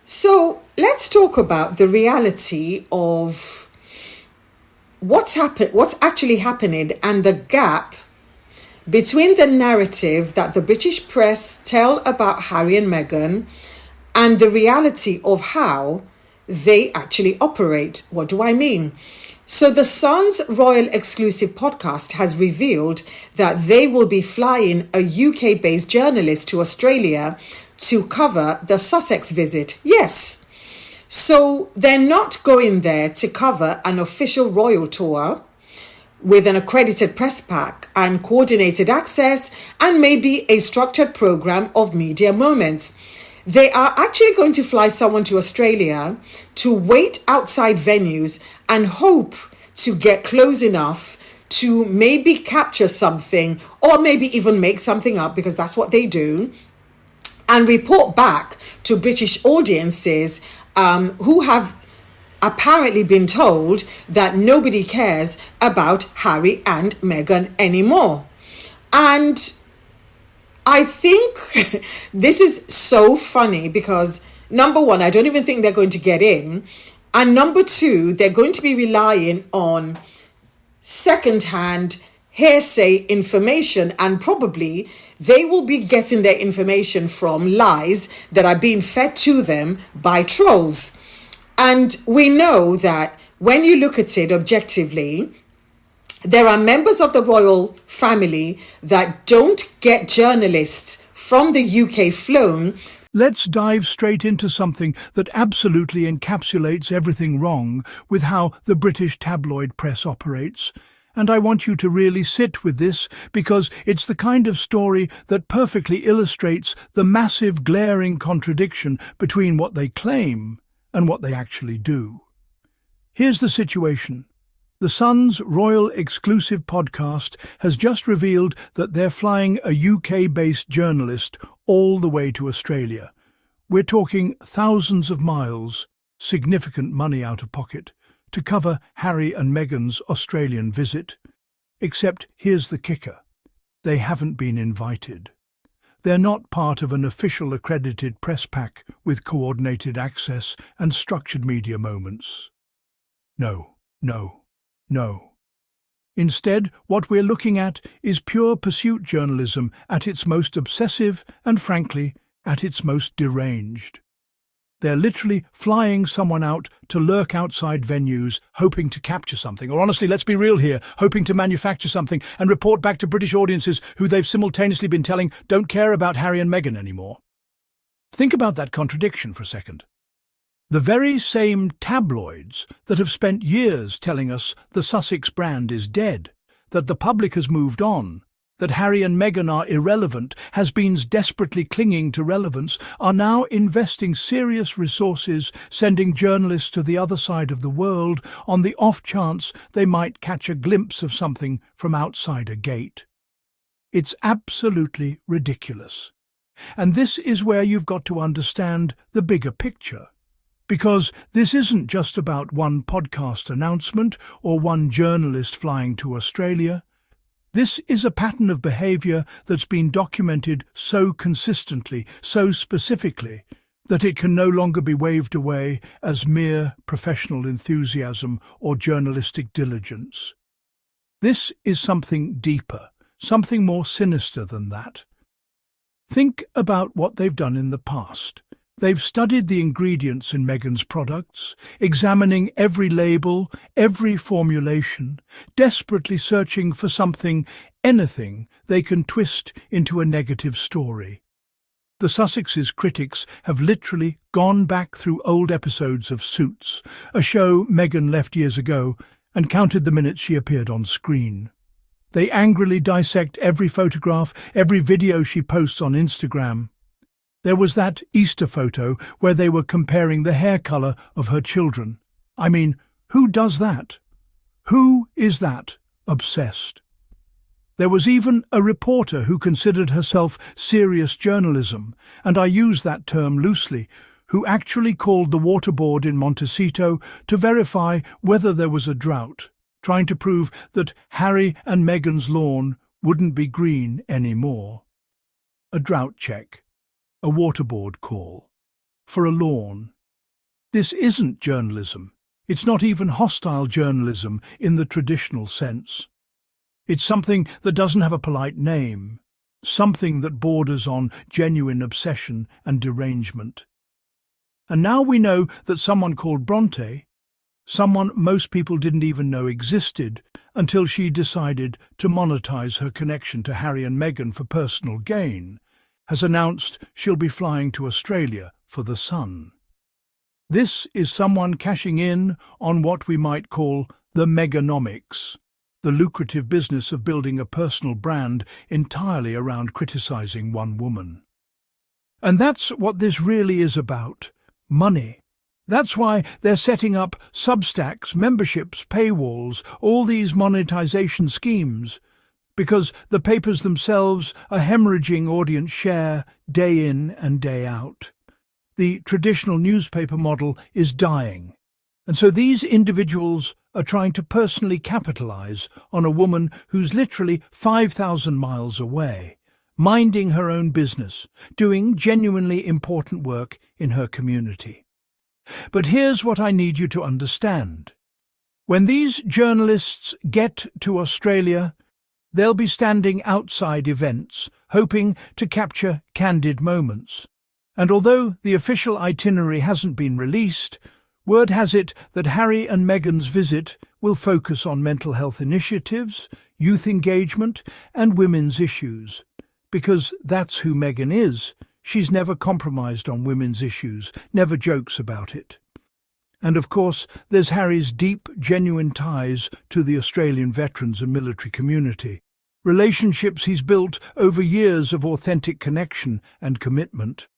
So let's talk about the reality of what's actually happening, and the gap between the narrative that the British press tell about Harry and Meghan and the reality of how they actually operate. What do I mean? So the Sun's Royal Exclusive podcast has revealed that they will be flying a UK-based journalist to Australia to cover the Sussex visit. Yes. So they're not going there to cover an official royal tour with an accredited press pack and coordinated access and maybe a structured program of media moments. They are actually going to fly someone to Australia to wait outside venues and hope to get close enough to maybe capture something or maybe even make something up, because that's what they do, and report back to British audiences who have apparently been told that nobody cares about Harry and Meghan anymore. And I think this is so funny because, number one, I don't even think they're going to get in. And number two, they're going to be relying on secondhand hearsay information, and probably they will be getting their information from lies that are being fed to them by trolls. And we know that when you look at it objectively, there are members of the royal family that don't get journalists from the UK flown. Let's dive straight into something that absolutely encapsulates everything wrong with how the British tabloid press operates. And I want you to really sit with this, because it's the kind of story that perfectly illustrates the massive glaring contradiction between what they claim and what they actually do. Here's the situation. The Sun's Royal Exclusive podcast has just revealed that they're flying a UK-based journalist all the way to Australia. We're talking thousands of miles, significant money out of pocket, to cover Harry and Meghan's Australian visit. Except here's the kicker. They haven't been invited. They're not part of an official accredited press pack with coordinated access and structured media moments. No. Instead, what we're looking at is pure pursuit journalism at its most obsessive and, frankly, at its most deranged. They're literally flying someone out to lurk outside venues, hoping to capture something, or honestly, let's be real here, hoping to manufacture something and report back to British audiences who they've simultaneously been telling don't care about Harry and Meghan anymore. Think about that contradiction for a second. The very same tabloids that have spent years telling us the Sussex brand is dead, that the public has moved on, that Harry and Meghan are irrelevant, has-beens desperately clinging to relevance, are now investing serious resources, sending journalists to the other side of the world on the off chance they might catch a glimpse of something from outside a gate. It's absolutely ridiculous. And this is where you've got to understand the bigger picture. Because this isn't just about one podcast announcement or one journalist flying to Australia. This is a pattern of behaviour that's been documented so consistently, so specifically, that it can no longer be waved away as mere professional enthusiasm or journalistic diligence. This is something deeper, something more sinister than that. Think about what they've done in the past. They've studied the ingredients in Meghan's products, examining every label, every formulation, desperately searching for something, anything, they can twist into a negative story. The Sussexes' critics have literally gone back through old episodes of Suits, a show Meghan left years ago, and counted the minutes she appeared on screen. They angrily dissect every photograph, every video she posts on Instagram. There was that Easter photo where they were comparing the hair colour of her children. I mean, who does that? Who is that obsessed? There was even a reporter who considered herself serious journalism, and I use that term loosely, who actually called the water board in Montecito to verify whether there was a drought, trying to prove that Harry and Meghan's lawn wouldn't be green anymore. A drought check. A water board call. For a lawn This isn't journalism. It's not even hostile journalism in the traditional sense. It's something that doesn't have a polite name, something that borders on genuine obsession and derangement. And now we know that someone called Bronte, someone most people didn't even know existed until she decided to monetize her connection to Harry and Meghan for personal gain, has announced she'll be flying to Australia for the Sun. This is someone cashing in on what we might call the Meghanomics, the lucrative business of building a personal brand entirely around criticizing one woman. And that's what this really is about: money. That's why they're setting up Substacks, memberships, paywalls, all these monetization schemes, because the papers themselves are hemorrhaging audience share day in and day out. The traditional newspaper model is dying, and so these individuals are trying to personally capitalize on a woman who's literally 5,000 miles away, minding her own business, doing genuinely important work in her community. But here's what I need you to understand. When these journalists get to Australia, they'll be standing outside events, hoping to capture candid moments. And although the official itinerary hasn't been released, word has it that Harry and Meghan's visit will focus on mental health initiatives, youth engagement, and women's issues. Because that's who Meghan is. She's never compromised on women's issues, never jokes about it. And of course, there's Harry's deep, genuine ties to the Australian veterans and military community, relationships he's built over years of authentic connection and commitment.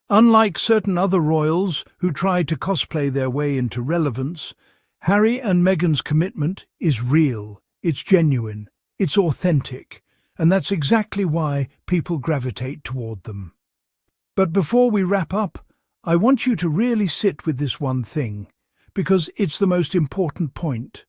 Unlike certain other royals who try to cosplay their way into relevance, Harry and Meghan's commitment is real, it's genuine, it's authentic, and that's exactly why people gravitate toward them. But before we wrap up, I want you to really sit with this one thing, because it's the most important point.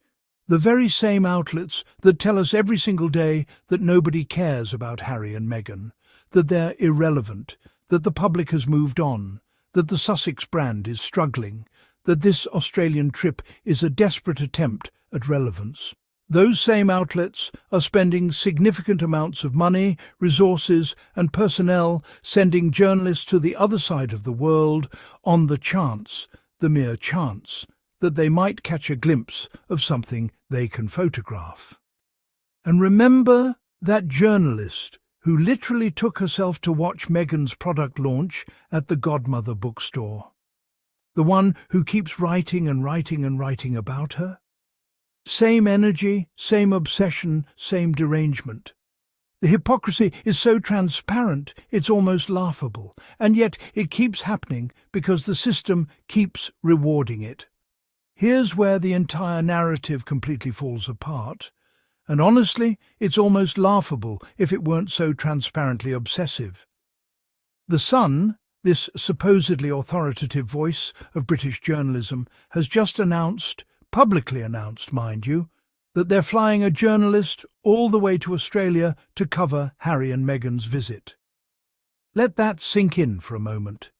The very same outlets that tell us every single day that nobody cares about Harry and Meghan, that they're irrelevant, that the public has moved on, that the Sussex brand is struggling, that this Australian trip is a desperate attempt at relevance. Those same outlets are spending significant amounts of money, resources, and personnel sending journalists to the other side of the world on the chance, the mere chance, that they might catch a glimpse of something they can photograph. And remember that journalist who literally took herself to watch Meghan's product launch at the Godmother bookstore? The one who keeps writing and writing and writing about her? Same energy, same obsession, same derangement. The hypocrisy is so transparent it's almost laughable, and yet it keeps happening because the system keeps rewarding it. Here's where the entire narrative completely falls apart. And honestly, it's almost laughable if it weren't so transparently obsessive. The Sun, this supposedly authoritative voice of British journalism, has just announced, publicly announced, mind you, that they're flying a journalist all the way to Australia to cover Harry and Meghan's visit. Let that sink in for a moment.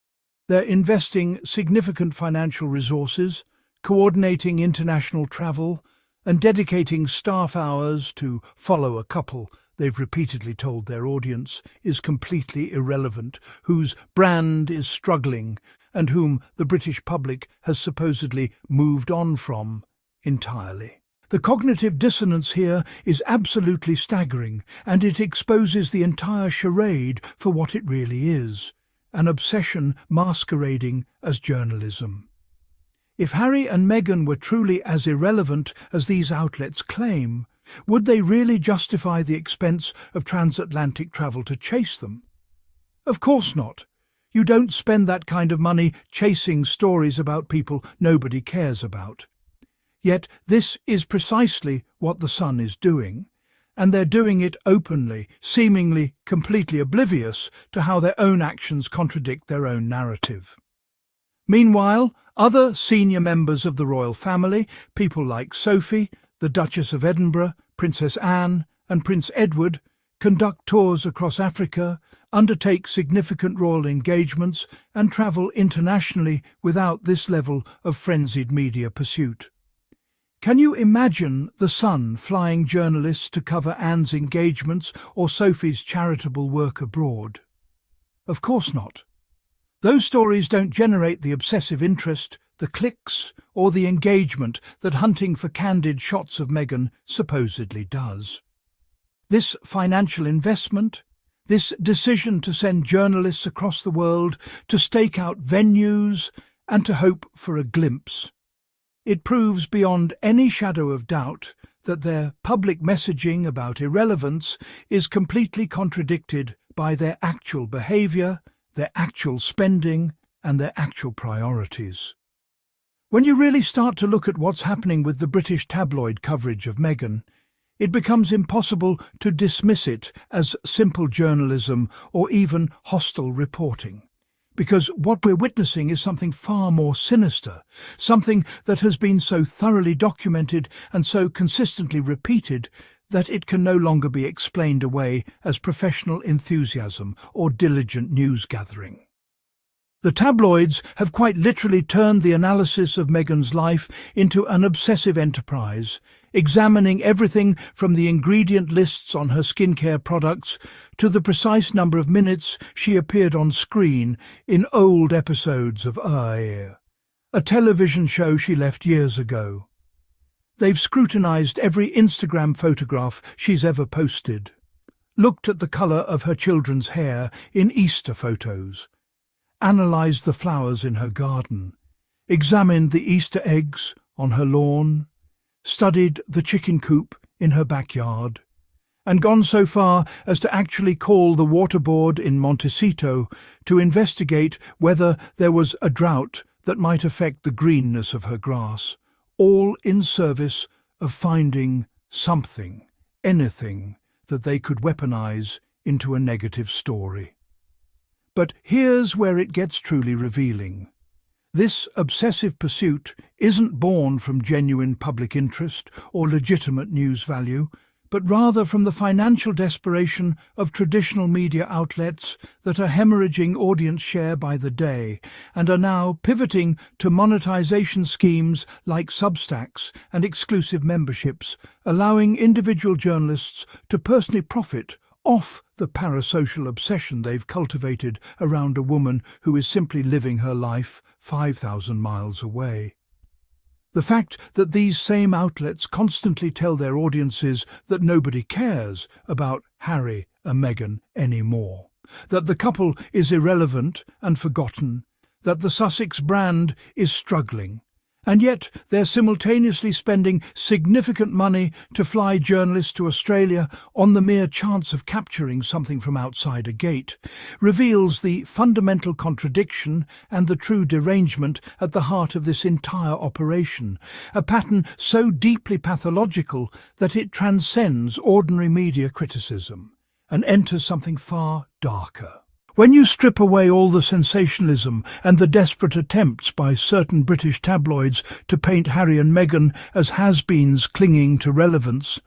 They're investing significant financial resources, coordinating international travel, and dedicating staff hours to follow a couple they've repeatedly told their audience is completely irrelevant, whose brand is struggling, and whom the British public has supposedly moved on from entirely. The cognitive dissonance here is absolutely staggering, and it exposes the entire charade for what it really is, an obsession masquerading as journalism. If Harry and Meghan were truly as irrelevant as these outlets claim, would they really justify the expense of transatlantic travel to chase them? Of course not. You don't spend that kind of money chasing stories about people nobody cares about. Yet this is precisely what the Sun is doing, and they're doing it openly, seemingly completely oblivious to how their own actions contradict their own narrative. Meanwhile, other senior members of the royal family, people like Sophie, the Duchess of Edinburgh, Princess Anne, and Prince Edward, conduct tours across Africa, undertake significant royal engagements, and travel internationally without this level of frenzied media pursuit. Can you imagine The Sun flying journalists to cover Anne's engagements or Sophie's charitable work abroad? Of course not. Those stories don't generate the obsessive interest, the clicks, or the engagement that hunting for candid shots of Meghan supposedly does. This financial investment, this decision to send journalists across the world to stake out venues and to hope for a glimpse, it proves beyond any shadow of doubt that their public messaging about irrelevance is completely contradicted by their actual behaviour, their actual spending, and their actual priorities. When you really start to look at what's happening with the British tabloid coverage of Meghan, it becomes impossible to dismiss it as simple journalism or even hostile reporting. Because what we're witnessing is something far more sinister, something that has been so thoroughly documented and so consistently repeated that it can no longer be explained away as professional enthusiasm or diligent news gathering. The tabloids have quite literally turned the analysis of Meghan's life into an obsessive enterprise, examining everything from the ingredient lists on her skincare products to the precise number of minutes she appeared on screen in old episodes of Air, a television show she left years ago. They've scrutinized every Instagram photograph she's ever posted, looked at the color of her children's hair in Easter photos, analyzed the flowers in her garden, examined the Easter eggs on her lawn, studied the chicken coop in her backyard, and gone so far as to actually call the water board in Montecito to investigate whether there was a drought that might affect the greenness of her grass, all in service of finding something, anything, that they could weaponize into a negative story. But here's where it gets truly revealing. This obsessive pursuit isn't born from genuine public interest or legitimate news value, but rather from the financial desperation of traditional media outlets that are hemorrhaging audience share by the day and are now pivoting to monetization schemes like Substacks and exclusive memberships, allowing individual journalists to personally profit off the parasocial obsession they've cultivated around a woman who is simply living her life 5,000 miles away. The fact that these same outlets constantly tell their audiences that nobody cares about Harry and Meghan anymore, that the couple is irrelevant and forgotten, that the Sussex brand is struggling, and yet they're simultaneously spending significant money to fly journalists to Australia on the mere chance of capturing something from outside a gate, reveals the fundamental contradiction and the true derangement at the heart of this entire operation, a pattern so deeply pathological that it transcends ordinary media criticism and enters something far darker. When you strip away all the sensationalism and the desperate attempts by certain British tabloids to paint Harry and Meghan as has-beens clinging to relevance,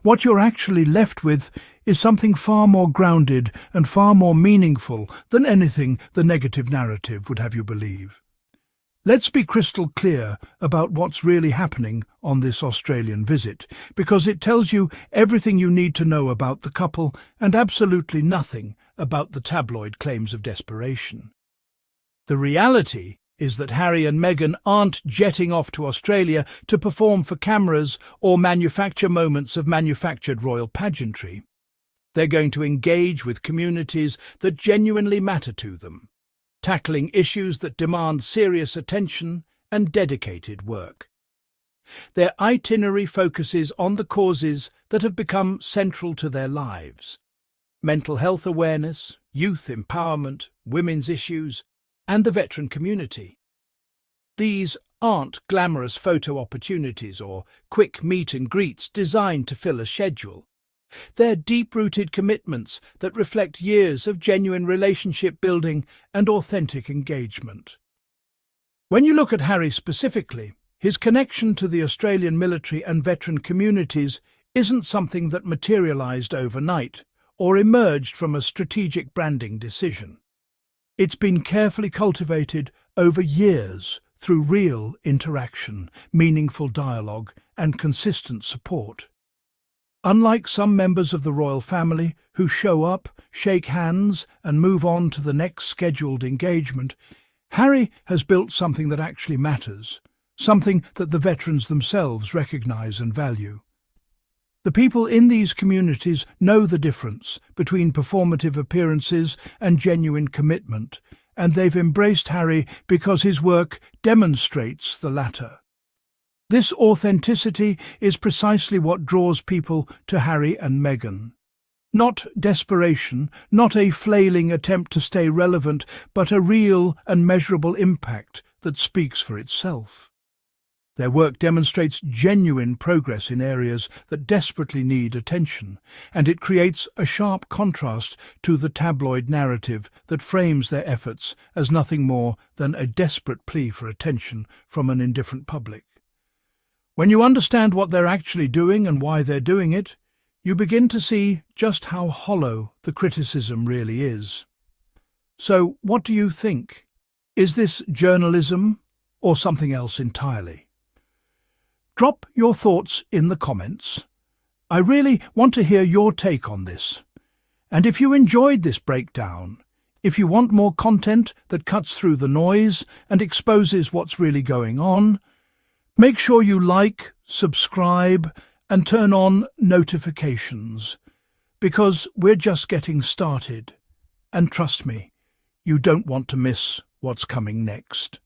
what you're actually left with is something far more grounded and far more meaningful than anything the negative narrative would have you believe. Let's be crystal clear about what's really happening on this Australian visit, because it tells you everything you need to know about the couple and absolutely nothing about the tabloid claims of desperation. The reality is that Harry and Meghan aren't jetting off to Australia to perform for cameras or manufacture moments of manufactured royal pageantry. They're going to engage with communities that genuinely matter to them, tackling issues that demand serious attention and dedicated work. Their itinerary focuses on the causes that have become central to their lives: mental health awareness, youth empowerment, women's issues, and the veteran community. These aren't glamorous photo opportunities or quick meet and greets designed to fill a schedule. They're deep-rooted commitments that reflect years of genuine relationship building and authentic engagement. When you look at Harry specifically, his connection to the Australian military and veteran communities isn't something that materialised overnight or emerged from a strategic branding decision. It's been carefully cultivated over years through real interaction, meaningful dialogue, and consistent support. Unlike some members of the royal family who show up, shake hands, and move on to the next scheduled engagement, Harry has built something that actually matters, something that the veterans themselves recognise and value. The people in these communities know the difference between performative appearances and genuine commitment, and they've embraced Harry because his work demonstrates the latter. This authenticity is precisely what draws people to Harry and Meghan. Not desperation, not a flailing attempt to stay relevant, but a real and measurable impact that speaks for itself. Their work demonstrates genuine progress in areas that desperately need attention, and it creates a sharp contrast to the tabloid narrative that frames their efforts as nothing more than a desperate plea for attention from an indifferent public. When you understand what they're actually doing and why they're doing it, you begin to see just how hollow the criticism really is. So, what do you think? Is this journalism or something else entirely? Drop your thoughts in the comments. I really want to hear your take on this. And if you enjoyed this breakdown, if you want more content that cuts through the noise and exposes what's really going on, make sure you like, subscribe, and turn on notifications, because we're just getting started. And trust me, you don't want to miss what's coming next.